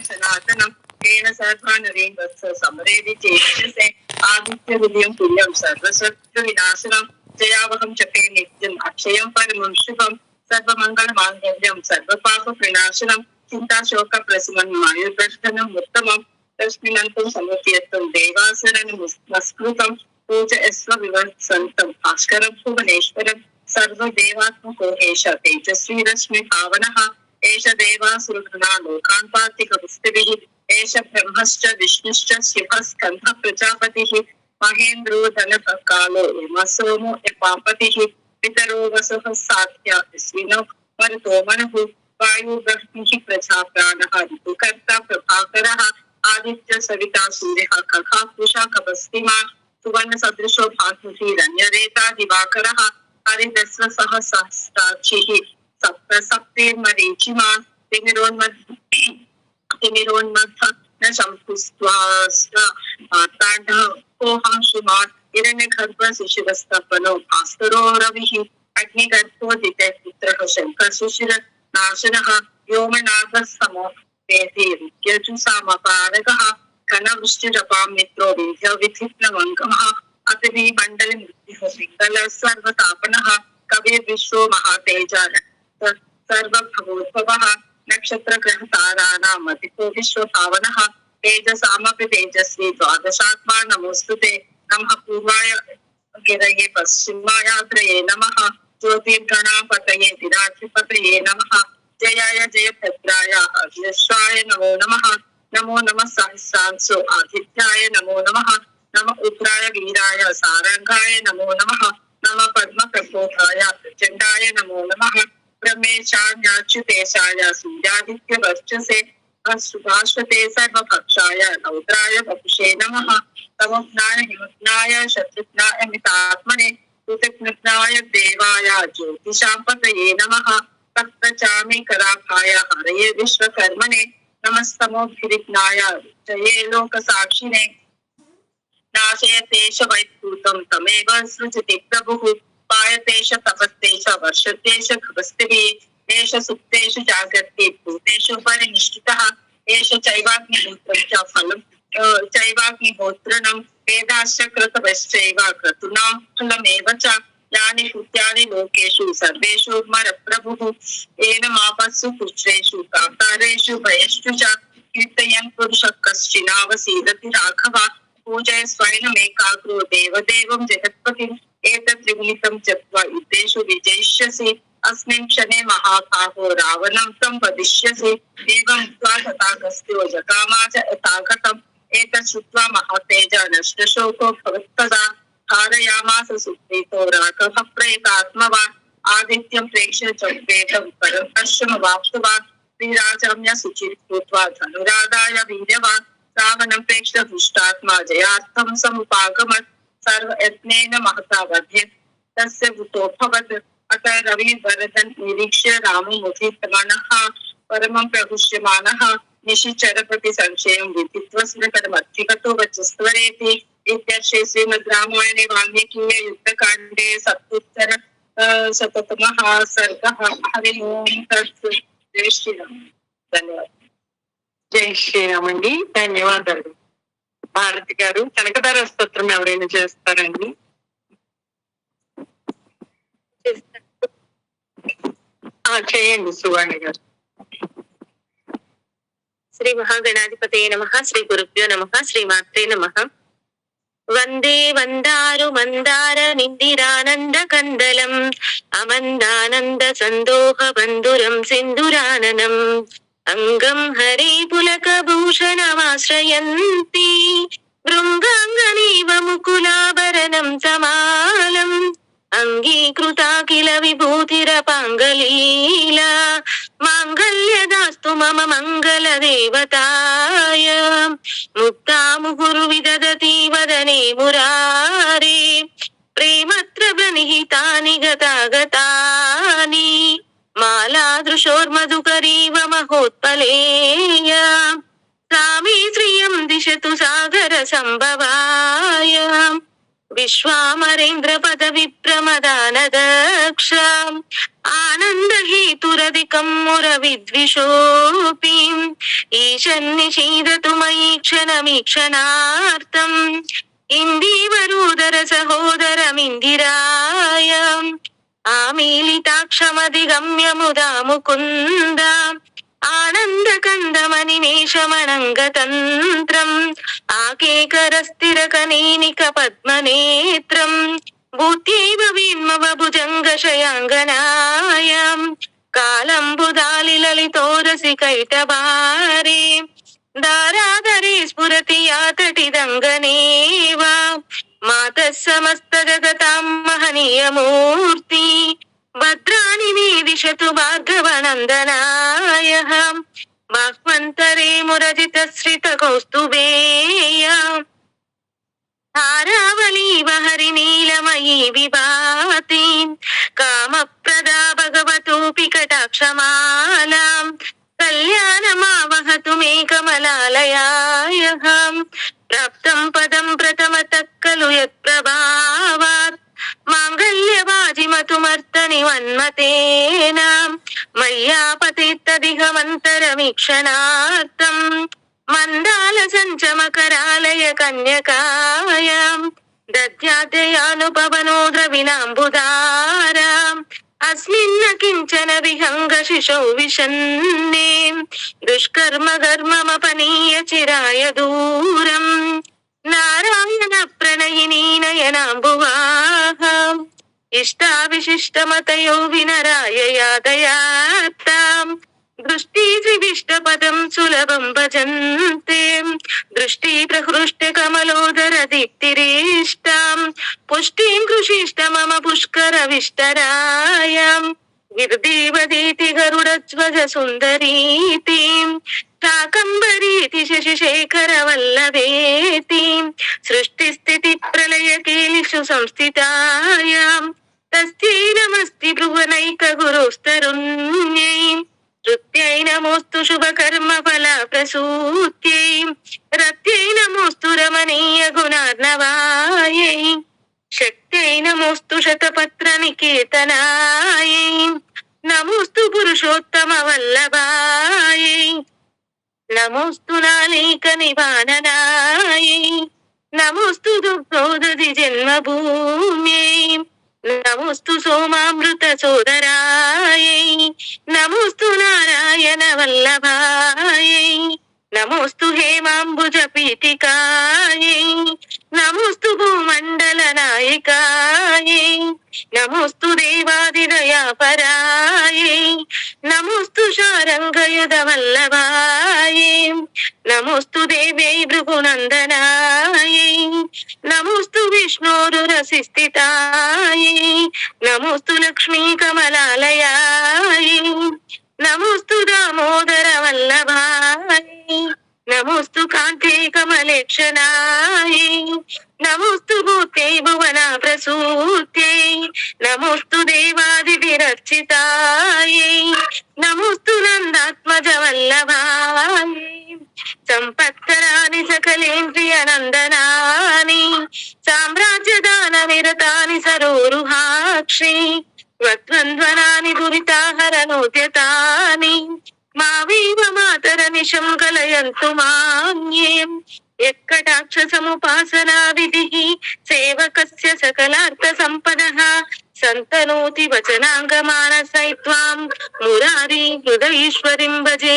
सनातनम तेन सर्वानरेण वत्स समरेदि चेतसे आदित्य हृदयं पुण्यं सर्वशत्रु विनाशनम जयावहं चक्रे नित्यं अक्षयं परमं शुभं सर्वमंगल मांगल्यं सर्वपाप विनाशनम चिंता शोक प्रशमनम् आयुर्वर्धनम् उत्तमम् तस्मिन्नन्तं समुद्यतं देवासुरन् नमस्कृतं पूजयस्व विवर्धन्तं भास्करं भुवनेश्वरं सर्वदेवात्मको एष तेजस्वी रश्मि पावनः एष देवासुरगणा लोकान् पार्थिकपुष्टिभिः एष ब्रह्मश्च विष्णुश्च शिवः स्कन्दः प्रजापतिः महेन्द्रो धनः कालो यमसोमो यपापतिः पितरो वसुः सात्या विश्विनो मरुतो मनुः वायुर्ब्रह्मिः प्रजा प्राणः ऋतुकर्ता प्रभाकरः आदित्य सविता सूर्यः खगः पूषा कपस्तिमान् सुवर्ण सदृशो भानुः दिवाकरः हरिदस्व सह सहस्राक्षिः सप्तसप्तिर्मरीचिमान् तिमिरोन्मत्तः न शंकुस्त्वाश्च मार्ताण्डः शुमान् हिरण्यगर्भः शिशिरस्तपनो भास्करो रविः अग्निगर्भोदितः पुत्रः शङ्कः सुशिरनाशनः व्योमनाथः समो वेदी विद्युत्सामपारगः घनवृष्टिरपां मित्रो विद्याविधिप्लवङ्गमः अतिथि मण्डले मृत्युः पिङ्गलः सर्वतापनः कविर्विश्वो महातेजा सर्वभवोद्भवः नक्षत्र ग्रह ताराणाम् अधिको विश्वभावनः तेजसामपि तेजस्वी द्वादशात्मा नमोस्तुते नमः पूर्वाय गिरये पश्चिमायात्रये नमः ज्योतिर्गणापतये दिनाधिपतये नमः जयाय जयभद्राय अव्यश्वाय नमो नमः नमो नमः सहस्रांशो आदित्याय नमो नमः नमः उग्राय वीराय सारंगाय नमो नमः नमः पद्मप्रबोधाय प्रचंडाय नमो नमः ब्रह्मेशान्याच्युतेशाय सूर्यादित्य वर्चसे सुभाषते सर्वभक्षाय रौद्राय वपुषे नमः तमोघ्नाय हिमग्नाय शत्रुघ्नाय मितात्मने कृतघ्नाय देवाय ज्योतिषापतये नमः तप्तचामी कराभाय हरये विश्वकर्मणे नमस्तमोभिरिग्नाय जये लोकसाक्षिणे नाशयतेश वैभूतं तमेव सृजति प्रभुः पायतेश तपस्तेश वर्षतेश खगस्तिभिः एष सुप्तेषु जागर्ति भूतेषु परिनिष्ठितः एष चैवाग्निहोत्रं च फलं चैवाग्निहोत्रणं वेदाश्च क्रतवश्चैव क्रतूनां फलमेव च यानि कृत्यानि लोकेषु सर्वेषु मरप्रभुः येन मापस्सु पुत्रेषु कान्तारेषु भयेषु च कीर्तयन् पुरुषः कश्चिनावसीदति राघव पूजय स्वयमेकाग्रो देवदेवं जगत्पतिम् एतद्विगलितं चत्वा युद्धेषु विजयिष्यसि अस्मिन् क्षणे महाभागो रावणं तं वदिष्यसि एवं उक्त्वा तथागस्त्यो जगामाच यथागतम् एतत् श्रुत्वा महातेज नष्टशोको भवत्तदा धारयामास सुप्रीतो राघवः प्रेतात्मवान् आदित्यं प्रेक्ष्य चक्रेतं परं पश्चिमवाप्तवान् श्रीराजम्य सुचिर्भूत्वा धनुरादाय वीर्यवान् रावणं प्रेक्ष्य हृष्टात्मा जयार्थं समुपागमत् सर्वयत्नेन महता वध्यत् तस्य वृतोऽभवत् अतः रविवरदन् निरीक्ष्य राममुदितमनः परमं प्रहुष्यमानः निशिचरपति संशयं विदित्वा स्मृतमधिगतो वचस्त्वरेति इत्यर्थे श्रीमद् रामायणे वाल्मीकीये युद्धकाण्डे सप्तोत्तर शततमः सर्गः। हरि ओं तत्सत्। जय श्रीराम। ధన్యవాదాలు. జై శ్రీరామ్ అండి. ధన్యవాదాలు. భారతి గారు కనకదార స్తోత్రం ఎవరైనా చేస్తారండి? చేయండి సువర్ణ గారు. శ్రీ మహాగణాధిపతయే నమః. శ్రీ గురుభ్యో నమః. శ్రీమాత్రే నమః. వందే వందారు మందార నిందిరానంద కందలం అమందానంద సందోహ బంధురం సింధురాననం అంగం హరే పులక భూషణమాశ్రయంతి భృంగాంగనీవ ముకులాభరణం సమాలం అంగీకృతా కిల విభూతిరపాంగలీలా మాంగళ్యదాస్తు మమ మంగళ దేవతాయ ముక్తాముహురు విదదతి వదనే మురారే ప్రేమత్ర ప్రణిహితాని గతాగతాని మాలాదృశోర్మధుకరీవ మహోత్పలేయ సామే శ్రియం దిశతు సాగర సంభవాయ విశ్వామరేంద్ర పద విప్రమదాన దక్ష ఆనంద హేతురధికం ముర విద్విషోపి ఈశన్నిషీదతు మయి క్షణమీక్షణార్థం ఇందీవరూదర సహోదరమిందిరాయ ఆమీలితాక్షమధిగమ్య ముదా ముకుంద ఆనందకందమనిమేషమణంగతంత్రం ఆకేకరస్థిరకనీనిక పద్మనేత్రం భూత్యైవ వీన్మవ భుజంగశయాంగనాయాం కాలంబుదాలి లలితోరసి కైటభారే దారాధరే స్ఫురతి యాతటిదంగనేవ మాతః సమస్త జగతాం మహనీయమూర్తి భద్రాణి మే దిశతు భార్గవనందనాయ బాహ్వంతరే మురజిత శ్రిత కౌస్తుభేయ హారావళీవ హరినీలమయీ విభాతి కామప్రదా భగవతోపి కటాక్షమాలాం కళ్యాణమావహతు మే కమలాలయాయ ప్రాప్తం పదం ప్రథమతః ఖలు యత్ప్రభావాత్ మాంగళ్యవాజిమతుమర్తని వన్మతేన మయ్యాపతిత్తదిగమంతరమీక్షణార్థం మందాల సంచమకరాలయ కన్యకాయాం దద్యాదయానుపవనో ద్రవిణాంబుదారాం అస్మిన్న కించన విహంగ శిశౌ విషన్నే దుష్కర్మ కర్మమపనీయ చిరాయ దూరం నారాయణ ప్రణయినీ నయనాంబువాహ ఇష్టావిశిష్టమతయో వినరాయ యాదయాత్తాం దృష్టి త్రివిష్టపదం సులభం భజంతే దృష్టి ప్రహృష్ట కమలోదర దీప్తిరేష్టాం పుష్టిం కృషిష్ట మమ పుష్కర విష్టరాయాం గిర్దేవదీతి గరుడధ్వజ సుందరీతి శాకంబరీతి శశిశేఖర వల్లభేతి సృష్టి స్థితి ప్రళయ కేలిషు సంస్థితాయాం తస్యై నమస్తి భువనైక గురుస్తరుణ్యై శ్రుత్యై నమోస్తు శుభకర్మ ఫల ప్రసూత్యై రత్యై నమోస్తు రమణీయ గుణార్ణవాయై శక్త్యై నమోస్తు శతపత్ర నికేతనాయై నమోస్తు పురుషోత్తమ వల్లభాయై నమోస్తు నాళీక నివారణాయై నమోస్తు దుగ్ధోదధి జన్మభూమ్యై నమోస్తు సోమామృత సోదరాయై నమోస్తు నారాయణ వల్లభాయై నమోస్తు హేమాంబుజ పీఠికాయై నమోస్తు భూమండల నాయకాయై నమోస్తు దేవాదిదయాపరాయై నమోస్తు శారంగయుధ వల్లభాయై నమోస్తు దేవ్యై భృగునందనాయై నమోస్తు విష్ణోరురసిస్థితాయై నమోస్తు లక్ష్మీ కమలాలయాయై నమోస్తు దామోదర వల్లభాయై నమోస్తు కాంతే కమలేక్షణాయై నమోస్తు భూత్యై భువన ప్రసూత్యై నమోస్తు దేవాది విరచితాయై నమోస్తు నందాత్మజ వల్లభాయై సంపత్కరాని సకలేంద్రియ నందనాని సామ్రాజ్యదాన నిరతాని సరోరుహాక్షి వద్వంద్వనాని దురితాహరణోద్యతాని మావీవ మాతర నిశం కలయంతు మాన్యేం యక్కటాక్షసముపాసనా విధిః సేవకస్య సకలార్థ సంపదః సంతనోతి వచనాంగమానసైత్వాం మురారి హృదయీశ్వరిం భజే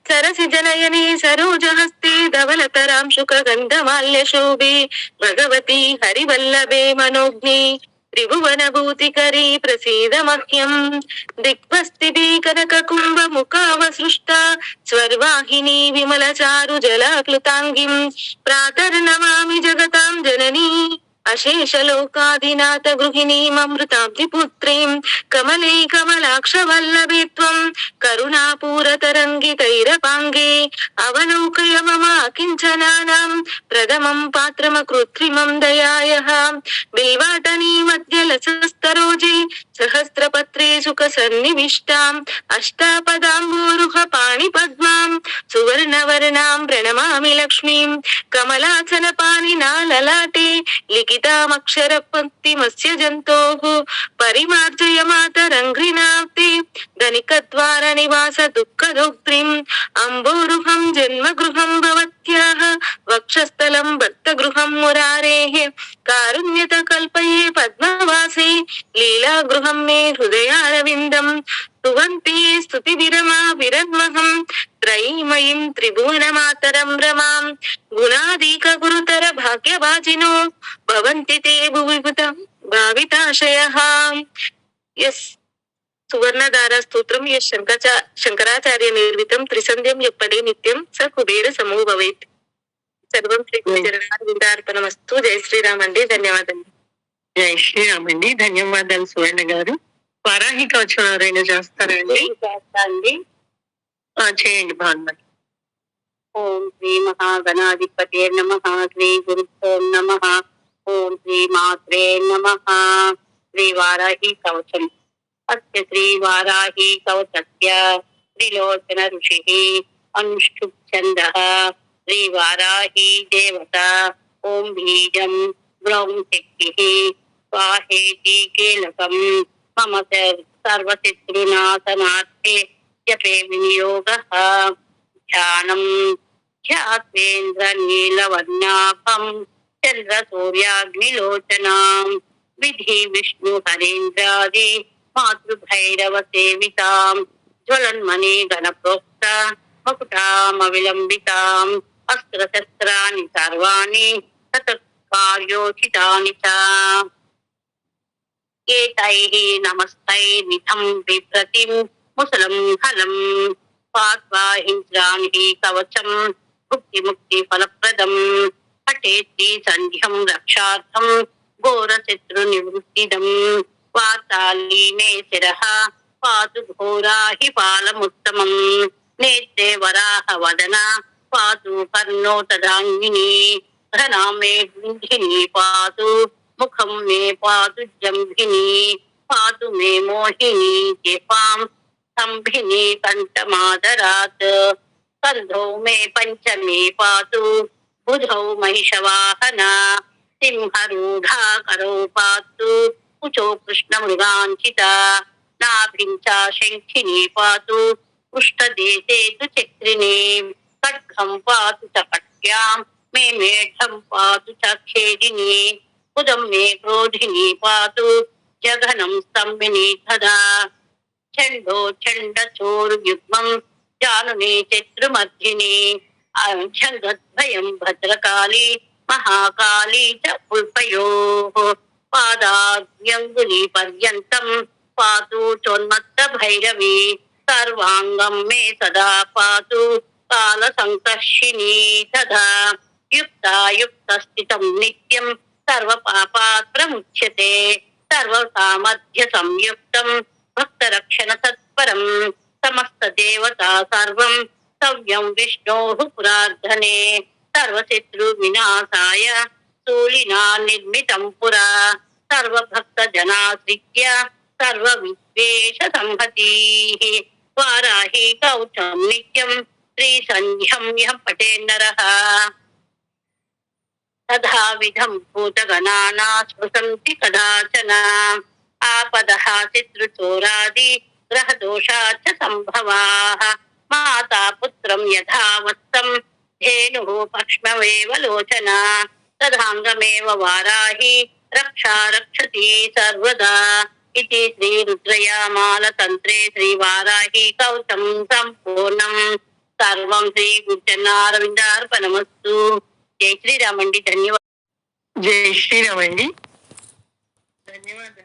సరసి జనయని సరోజహస్తే ధవలతరాం శుకగంధమాల్య శోభే భగవతి హరివల్లభే మనోజ్ఞే త్రిభువన భూతికరీ ప్రసీద మహ్యం దిగ్భస్తిభి కనక కుంభ ముఖావసృష్ట స్వర్వాహిని విమల చారు జలాక్లుతాంగిం ప్రాతర్నమామి జగతాం జననీ అశేషలోకాధినాథ గృహిణీమృతాబ్ది పుత్రీం కమలే కమలాక్ష వల్లభే త్వం కరుణాపూరతరంగితైరపాంగే అవలోకయ మమ కించనానాం ప్రథమం పాత్రమ కృత్రిమం దయాయః బిల్వాటనీ మధ్య లసస్తరోజే సహస్రపత్రే సుఖ సన్నివిష్టాం అష్టాపదాంబోరుహ పాణి పద్మాం సువర్ణ స్వర్ణవర్ణాం ప్రణమామి లక్ష్మీం కమలాసన పానినా లలాటే లిఖితామక్షర పంక్తిమస్య జంతోః పరిమార్జయ మాతరంఘ్రిణాప్తే ధనికద్వార నివాస దుఃఖదోక్త్రిం అంబోరుహం జన్మగృహం భవత్యాః వక్షస్థలం భర్తగృహం మురారేః కారుణ్యత కల్పయే పద్మవాసే లీలాగృహం మే హృదయారవిందం స్తువంతి స్తుతి విరమా విరన్మహం త్రైమయీం త్రిభువన మాతరం రమాం గుణాదీక గురుతర భాగ్యవాజినో భవంతి తే భువిభుతం భావితాశయః. ఎస్ సువర్ణధార స్తోత్రం యస్ శంకరాచార్య నిర్మితం త్రిసంధ్యం ఎప్పటి నిత్యం స కుబేర సమో భవేత్. సర్వం శ్రీ గురుచరణార్పణమస్తు. జై శ్రీరామ్ అండి. ధన్యవాదాలు. జై శ్రీరామ్ అండి. ధన్యవాదాలు సువర్ణ గారు. వారాహి కవచం ఎవరైనా చేస్తారండి? అండి. చేయండి భానుమతి. ఓం శ్రీ మహాగణాధిపతే నమః. శ్రీ గురుభ్యో నమః. ఓం శ్రీ మాత్రే నమః. శ్రీ వారాహి కవచం. అస్య శ్రీ వారాహి కవచస్య త్రిలోచన ఋషిః అనుష్ఠుప్ ఛందః. శ్రీ వారాహి దేవత. ఓం బీజం గ్లౌం శక్తిః స్వాహేతి కీలకం మమ సర్వశత్రునాశనార్థే జపే వినియోగః. ధ్యానం ధ్యాత్వేంద్ర నీలవర్ణాభం చంద్ర సూర్యాగ్నిలోచనాం విధి విష్ణు హరేంద్రాది మాతృభైరవ సేవితాం జ్వలన్మణి గణప్రోక్త మకుటామవిలంబితాం అస్త్రశస్త్రాణి సర్వాణి తత్కార్యోచితాని చ ఏతైః నమస్తైర్నిధం బిభ్రతిం ముసలం హలం పాత్వా హింస్రాణి కవచం భుక్తి ముక్తి ఫలప్రదం పఠేతి సంధ్యం రక్షార్థం ఘోర శత్రు నివృత్తిదం వాతాళీ మే శిరః పాతు ఘోరాహి పాలముత్తమం నేత్రే వరాహ వదన పాతు కర్ణో తదాంగిని ఘనా మే గుంధిని పాతు ముఖం మే పాతు జంభిని పాతు మే మోహిని జిహ్వాం స్తంభిని కంఠమాదరాత్ కంధౌ మే పంచమే పాతు బుధౌ మహిషవాహన సింహరూఢా కరౌ పాతు కుచో కృష్ణమృగాంచిత నాభిం చ శంఖిని పాతు పృష్ఠదేశే తు చక్రిణి ఖడ్గం పాతు చ పట్యాం మే మేఢం పాతు చ ఖేదిని ఉదం మే క్రోధిని పాతు జఘనం స్తంభిని తదా చండో చండ చోరుయుగ్మం జానుని శత్రుమర్ధిని జగద్భయం భద్రకాళి మహాకాళి చ పుల్పయోః పాదాద్యంగులి పర్యంతం పాతు చోన్మత్త భైరవి సర్వాంగం మే సదా పాతు కాల సంకర్షిణి తదా యుక్తాయుక్త స్థితం నిత్యం సర్వ పాపాత్ ప్రముచ్యతే సర్వ సామర్థ్య సంయుక్తం భక్త రక్షణ తత్పరం సమస్త దేవతా సర్వం సవ్యం విష్ణోః పురార్ధనే సర్వశత్రు వినాశాయ శూలినా నిర్మితం పురా సర్వభక్త జనాశ్రిత్య సర్వ విద్వేష సంహతీః వారాహి కవచం నిత్యం శ్రీ సంధ్యం యః పఠేన్నరః తథావిధం భూతగణానా స్పృశంతి కదాచన ఆపదః శత్రుచోరాది గ్రహదోషా చ సంభవాః మాతా పుత్రం యథావత్సం ధేనుః పక్ష్మవేవ లోచన తదాంగమేవ వారాహి రక్షా రక్షతి సర్వదా इति श्री रुद्रयामाल तंत्रे श्री वाराही कवचम संपूर्णम सर्वं श्री गुरुचरणारविंदार्पणमस्तु. जय श्री राम अंडी. धन्यवाद. జై శ్రీరామ్ అండి. ధన్యవాదాలు.